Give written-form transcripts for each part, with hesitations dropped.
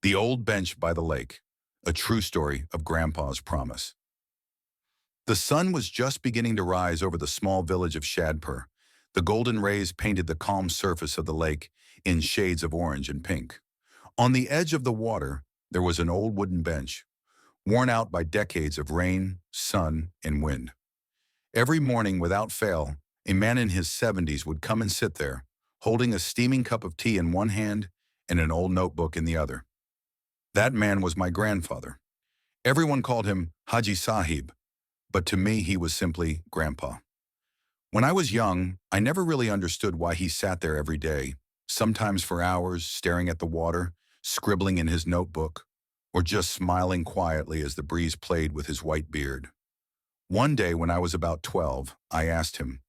The Old Bench by the Lake, a true story of Grandpa's promise. The sun was just beginning to rise over the small village of Shadpur. The golden rays painted the calm surface of the lake in shades of orange and pink. On the edge of the water, there was an old wooden bench, worn out by decades of rain, sun, and wind. Every morning, without fail, a man in his 70s would come and sit there, holding a steaming cup of tea in one hand and an old notebook in the other. That man was my grandfather. Everyone called him Haji Sahib, but to me he was simply Grandpa. When I was young, I never really understood why he sat there every day, sometimes for hours, staring at the water, scribbling in his notebook, or just smiling quietly as the breeze played with his white beard. One day when I was about 12, I asked him,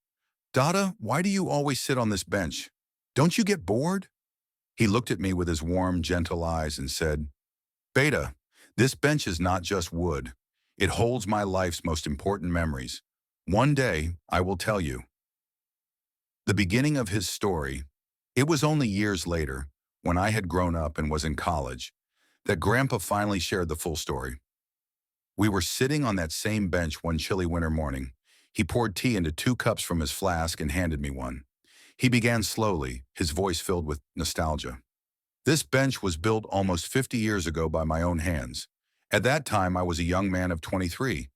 "Dada, why do you always sit on this bench? Don't you get bored?" He looked at me with his warm, gentle eyes and said, "Beta, this bench is not just wood. It holds my life's most important memories. One day, I will tell you." The beginning of his story, it was only years later, when I had grown up and was in college, that Grandpa finally shared the full story. We were sitting on that same bench one chilly winter morning. He poured tea into 2 cups from his flask and handed me one. He began slowly, his voice filled with nostalgia. "This bench was built almost 50 years ago by my own hands. At that time, I was a young man of 23,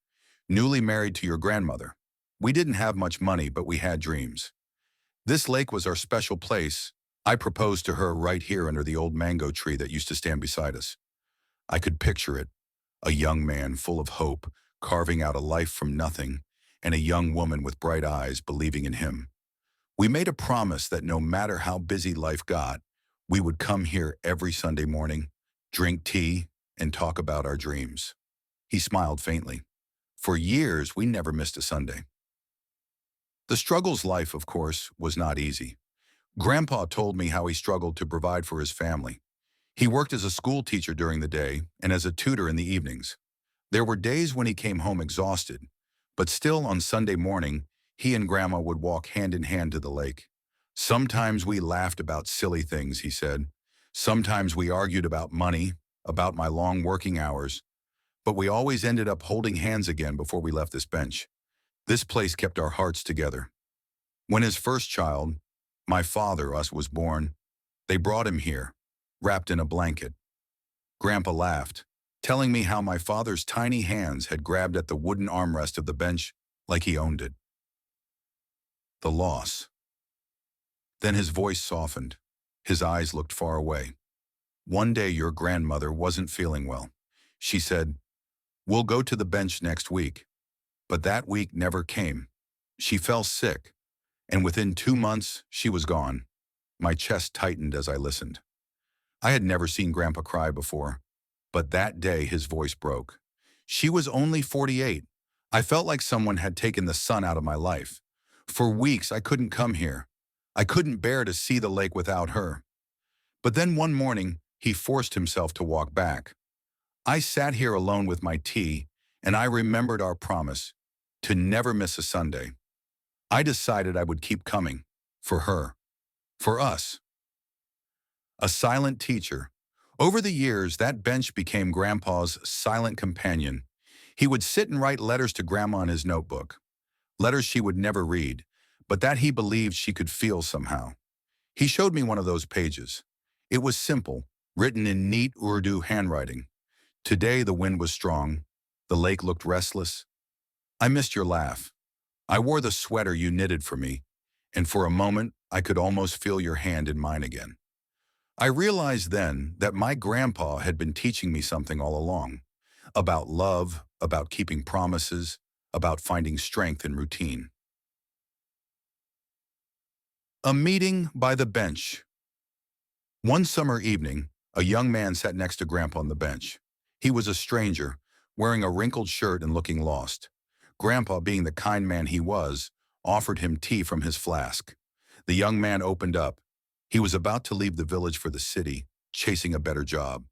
newly married to your grandmother. We didn't have much money, but we had dreams. This lake was our special place. I proposed to her right here under the old mango tree that used to stand beside us. I could picture it, a young man full of hope, carving out a life from nothing, and a young woman with bright eyes believing in him. We made a promise that no matter how busy life got, we would come here every Sunday morning, drink tea, and talk about our dreams." He smiled faintly. For years, we never missed a Sunday. The struggles life, of course, was not easy. Grandpa told me how he struggled to provide for his family. He worked as a school teacher during the day and as a tutor in the evenings. There were days when he came home exhausted, but still on Sunday morning, he and Grandma would walk hand in hand to the lake. Sometimes we laughed about silly things, he said. Sometimes we argued about money, about my long working hours, but we always ended up holding hands again before we left this bench. This place kept our hearts together. When his first child, my father, was born, they brought him here, wrapped in a blanket. Grandpa laughed, telling me how my father's tiny hands had grabbed at the wooden armrest of the bench like he owned it. The loss. Then his voice softened. His eyes looked far away. "One day your grandmother wasn't feeling well. She said, 'We'll go to the bench next week.' But that week never came. She fell sick, and within 2 months, she was gone." My chest tightened as I listened. I had never seen Grandpa cry before, but that day his voice broke. "She was only 48. I felt like someone had taken the sun out of my life. For weeks, I couldn't come here. I couldn't bear to see the lake without her." But then one morning, he forced himself to walk back. I sat here alone with my tea, and I remembered our promise to never miss a Sunday. I decided I would keep coming, for her, for us. A silent teacher. Over the years, that bench became Grandpa's silent companion. He would sit and write letters to Grandma in his notebook. Letters she would never read, but that he believed she could feel somehow. He showed me one of those pages. It was simple, written in neat Urdu handwriting. "Today the wind was strong. The lake looked restless. I missed your laugh. I wore the sweater you knitted for me, and for a moment I could almost feel your hand in mine again." I realized then that my grandpa had been teaching me something all along, about love, about keeping promises, about finding strength in routine. A meeting by the bench. One summer evening, a young man sat next to Grandpa on the bench. He was a stranger, wearing a wrinkled shirt and looking lost. Grandpa, being the kind man he was, offered him tea from his flask. The young man opened up. He was about to leave the village for the city, chasing a better job,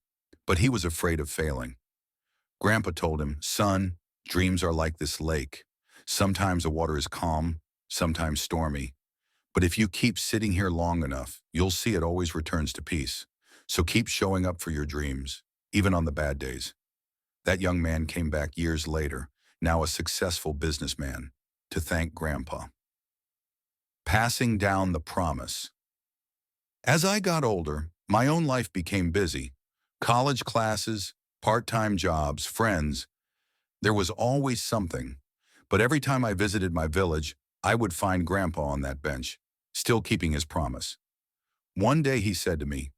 but he was afraid of failing. Grandpa told him, "Son, dreams are like this lake. Sometimes the water is calm, sometimes stormy. But if you keep sitting here long enough, you'll see it always returns to peace. So keep showing up for your dreams, even on the bad days. That young man came back years later, now a successful businessman, to thank Grandpa. Passing down the promise. As I got older, my own life became busy. College classes, part-time jobs, friends. There was always something. But every time I visited my village, I would find Grandpa on that bench, still keeping his promise. One day he said to me,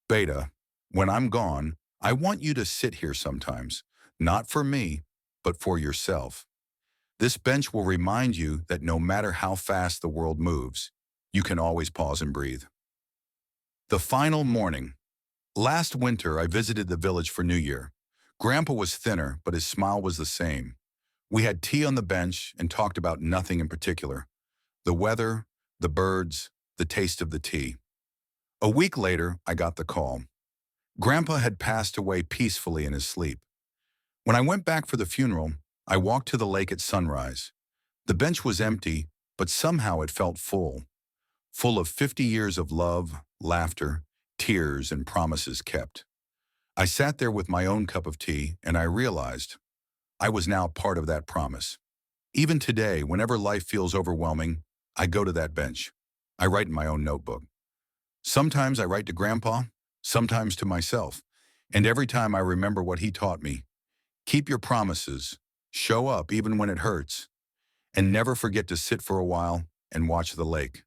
"Beta, when I'm gone, I want you to sit here sometimes, not for me, but for yourself. This bench will remind you that no matter how fast the world moves, you can always pause and breathe." The final morning. Last winter, I visited the village for New Year. Grandpa was thinner, but his smile was the same. We had tea on the bench and talked about nothing in particular. The weather, the birds, the taste of the tea. A week later, I got the call. Grandpa had passed away peacefully in his sleep. When I went back for the funeral, I walked to the lake at sunrise. The bench was empty, but somehow it felt full of 50 years of love, laughter, tears, and promises kept. I sat there with my own cup of tea, and I realized I was now part of that promise. Even today, whenever life feels overwhelming, I go to that bench. I write in my own notebook. Sometimes I write to Grandpa, sometimes to myself, and every time I remember what he taught me. Keep your promises, show up even when it hurts, and never forget to sit for a while and watch the lake.